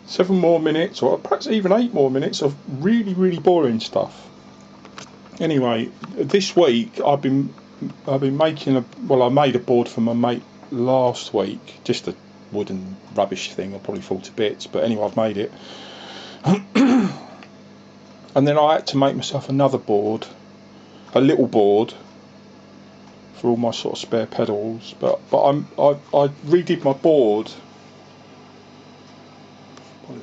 7 more minutes, or perhaps even 8 more minutes of really boring stuff. Anyway, this week I've been making I made a board for my mate last week, just a wooden rubbish thing. I probably fall to bits, but anyway, I've made it. And then I had to make myself another board, a little board for all my sort of spare pedals. But I redid my board.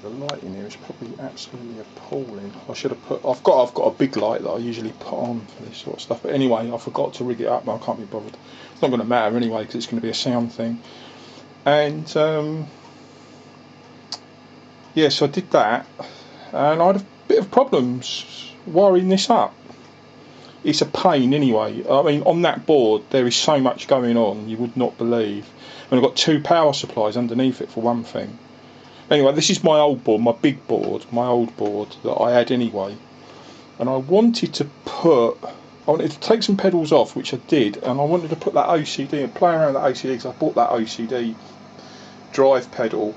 The light in here is probably absolutely appalling. I should have put. I've got a big light that I usually put on for this sort of stuff. But anyway, I forgot to rig it up. I can't be bothered. It's not going to matter anyway because it's going to be a sound thing. And yeah, so I did that, and I had a bit of problems wiring this up. It's a pain anyway. I mean, on that board there is so much going on you would not believe. And I've got 2 power supplies underneath it for one thing. Anyway, this is my old board, my big board, my old board that I had anyway. And I wanted to take some pedals off, which I did, and I wanted to put that OCD and play around with that OCD because I bought that OCD drive pedal,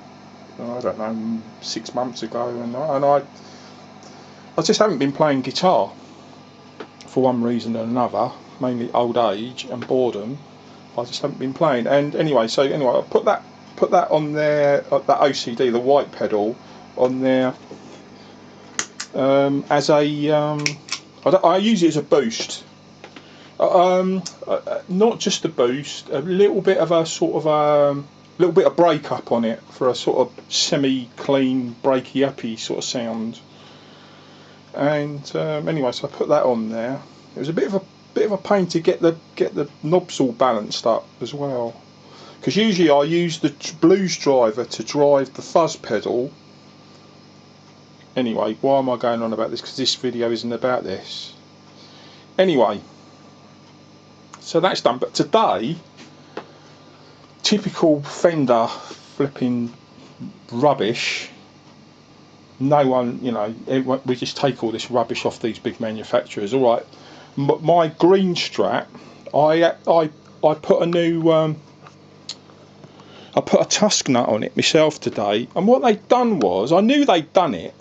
I don't know, 6 months ago, and I just haven't been playing guitar for one reason or another, mainly old age and boredom. I just haven't been playing, and anyway, I put that on there, that OCD, the white pedal, on there as a I use it as a boost, not just a boost, a little bit of a sort of little bit of break up on it for a sort of semi-clean breaky uppy sort of sound. And anyway, so I put that on there. It was a bit of a pain to get the knobs all balanced up as well, because usually I use the blues driver to drive the fuzz pedal. Anyway, why am I going on about this? Because this video isn't about this. Anyway, so that's done. But today, typical Fender flipping rubbish. No one, we just take all this rubbish off these big manufacturers. All right, my green Strat, I put a new. I put a tusk nut on it myself today, and what they'd done was, I knew they'd done it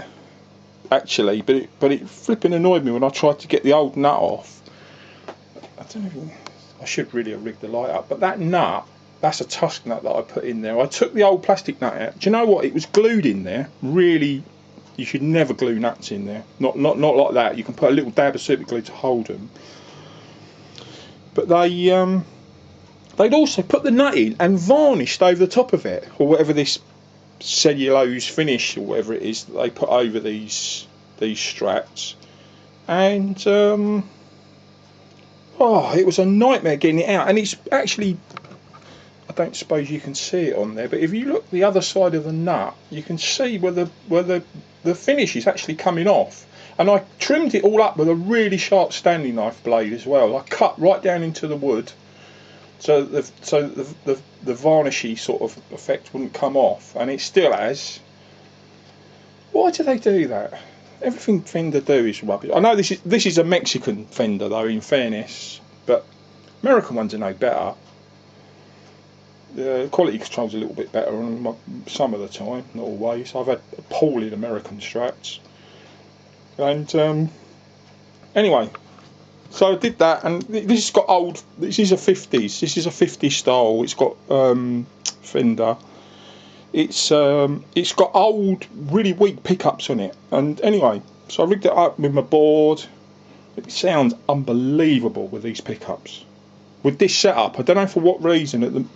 actually, but it flipping annoyed me when I tried to get the old nut off. I don't know. I should really have rigged the light up, but that nut, that's a tusk nut that I put in there. I took the old plastic nut out. Do you know what? It was glued in there. Really, you should never glue nuts in there. Not like that. You can put a little dab of super glue to hold them. But they'd also put the nut in and varnished over the top of it, or whatever this cellulose finish or whatever it is that they put over these Strats. And it was a nightmare getting it out. And it's actually, I don't suppose you can see it on there, but if you look the other side of the nut, you can see where the finish is actually coming off. And I trimmed it all up with a really sharp Stanley knife blade as well. I cut right down into the wood, so the varnishy sort of effect wouldn't come off, and it still has. Why do they do that? Everything Fender do is rubbish. I know this is a Mexican Fender though, in fairness, but American ones are no better. The quality control's a little bit better on some of the time, not always. I've had appalling American Strats. And anyway, so I did that, and this has got old. This is a 50s. This is a 50s style. It's got Fender. It's got old, really weak pickups on it. And anyway, so I rigged it up with my board. It sounds unbelievable with these pickups. With this setup, I don't know for what reason.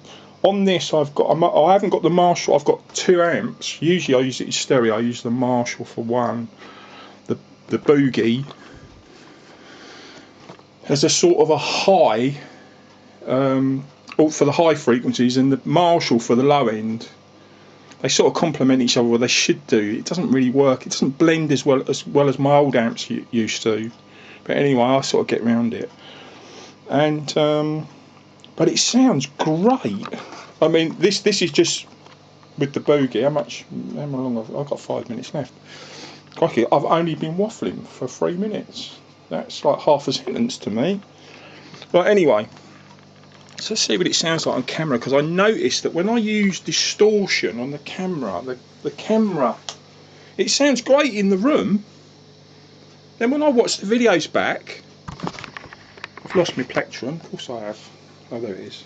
On this, I haven't got the Marshall. I've got 2 amps. Usually, I use it in stereo. I use the Marshall for one. The O.B.E has a sort of a high, for the high frequencies, and the Marshall for the low end. They sort of complement each other, or they should do. It doesn't really work. It doesn't blend as well as my old amps used to. But anyway, I sort of get around it. And but it sounds great. I mean, this is just with the O.B.E. How long I've got 5 minutes left. Crikey, I've only been waffling for 3 minutes. That's like half a sentence to me. But anyway, so let's see what it sounds like on camera, because I noticed that when I use distortion on the camera, the camera it sounds great in the room. Then when I watch the videos back, I've lost my plectrum. Of course I have. Oh, there it is.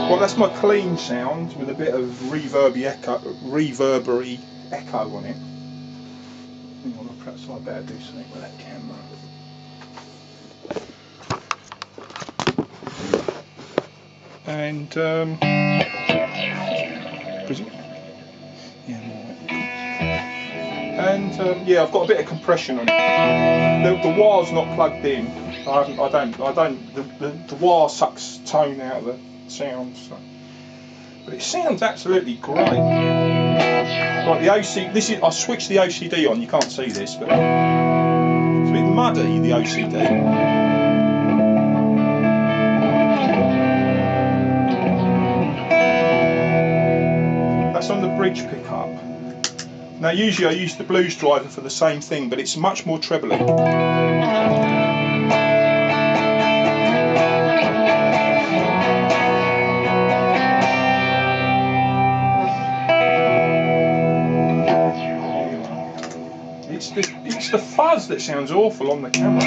Well, that's my clean sound with a bit of reverbery echo on it. Hang on, perhaps I better do something with that camera. And yeah, I've got a bit of compression on it. The wire's not plugged in. The wire sucks tone out of the sound. So. But it sounds absolutely great. Like the I switched the OCD on. You can't see this, but it's a bit muddy. The OCD. That's on the bridge pickup. Now usually I use the blues driver for the same thing, but it's much more trebly. It's the fuzz that sounds awful on the camera.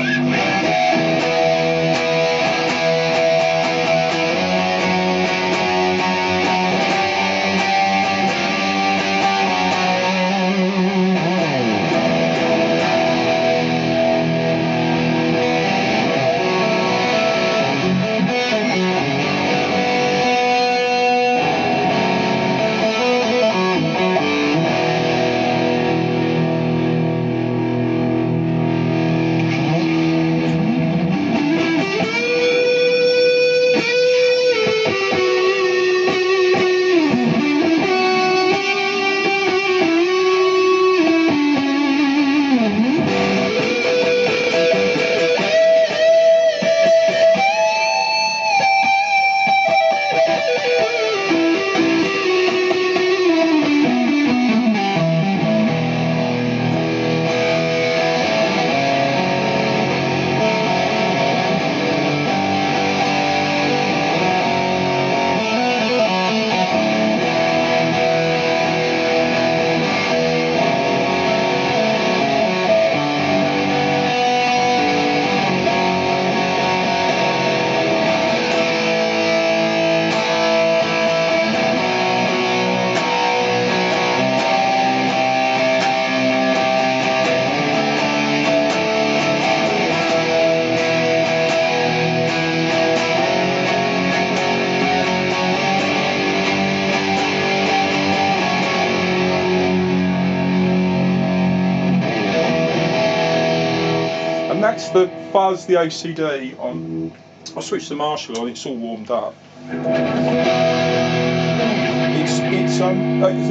That's the fuzz, the OCD on. I switched the Marshall on, it's all warmed up. It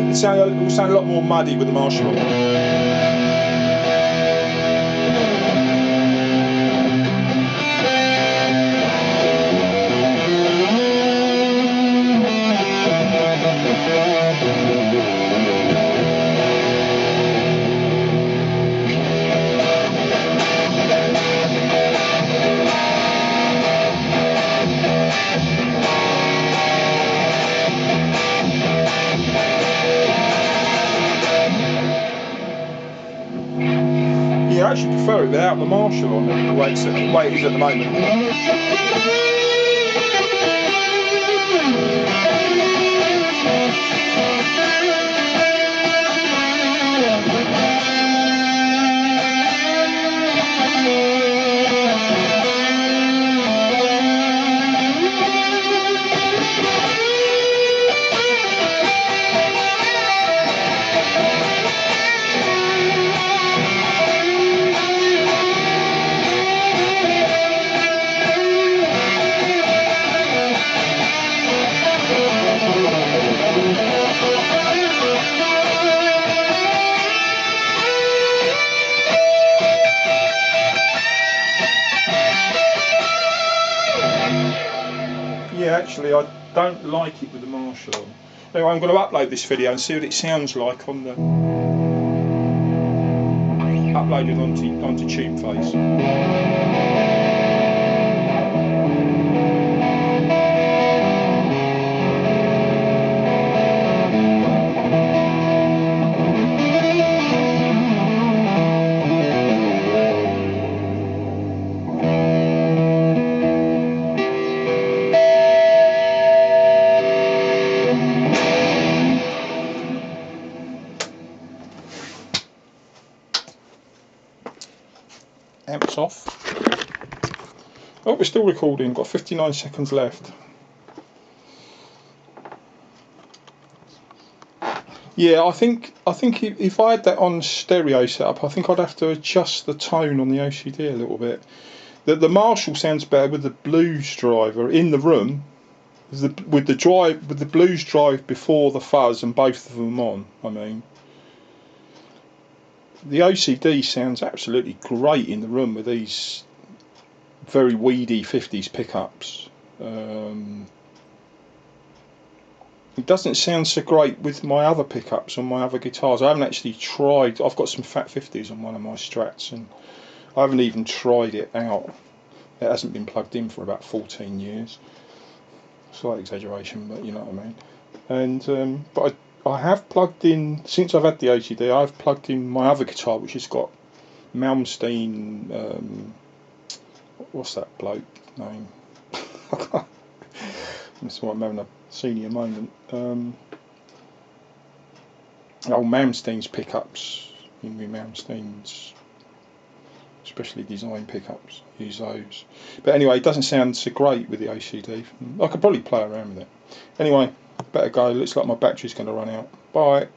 will sound a lot more muddy with the Marshall on. I actually prefer it without the Marshall on, the way it is at the moment. Yeah, actually I don't like it with the Marshall on. Anyway, I'm going to upload this video and see what it sounds like on the uploaded onto TubeFace. Strats off. Oh, we're still recording, got 59 seconds left. Yeah, I think if I had that on stereo setup, I think I'd have to adjust the tone on the OCD a little bit. The Marshall sounds better with the blues driver in the room, with the blues drive before the fuzz and both of them on. I mean, the OCD sounds absolutely great in the room with these very weedy 50s pickups. It doesn't sound so great with my other pickups on my other guitars. I haven't actually tried. I've got some Fat 50s on one of my Strats, and I haven't even tried it out. It hasn't been plugged in for about 14 years. Slight exaggeration, but you know what I mean. And but I have plugged in, since I've had the OCD, I've plugged in my other guitar, which has got Malmsteen. What's that bloke name? That's why I'm having a senior moment. Malmsteen's pickups, Ingrid Malmsteen's specially designed pickups, use those. But anyway, it doesn't sound so great with the OCD. I could probably play around with it. Anyway, better go, looks like my battery's going to run out. Bye.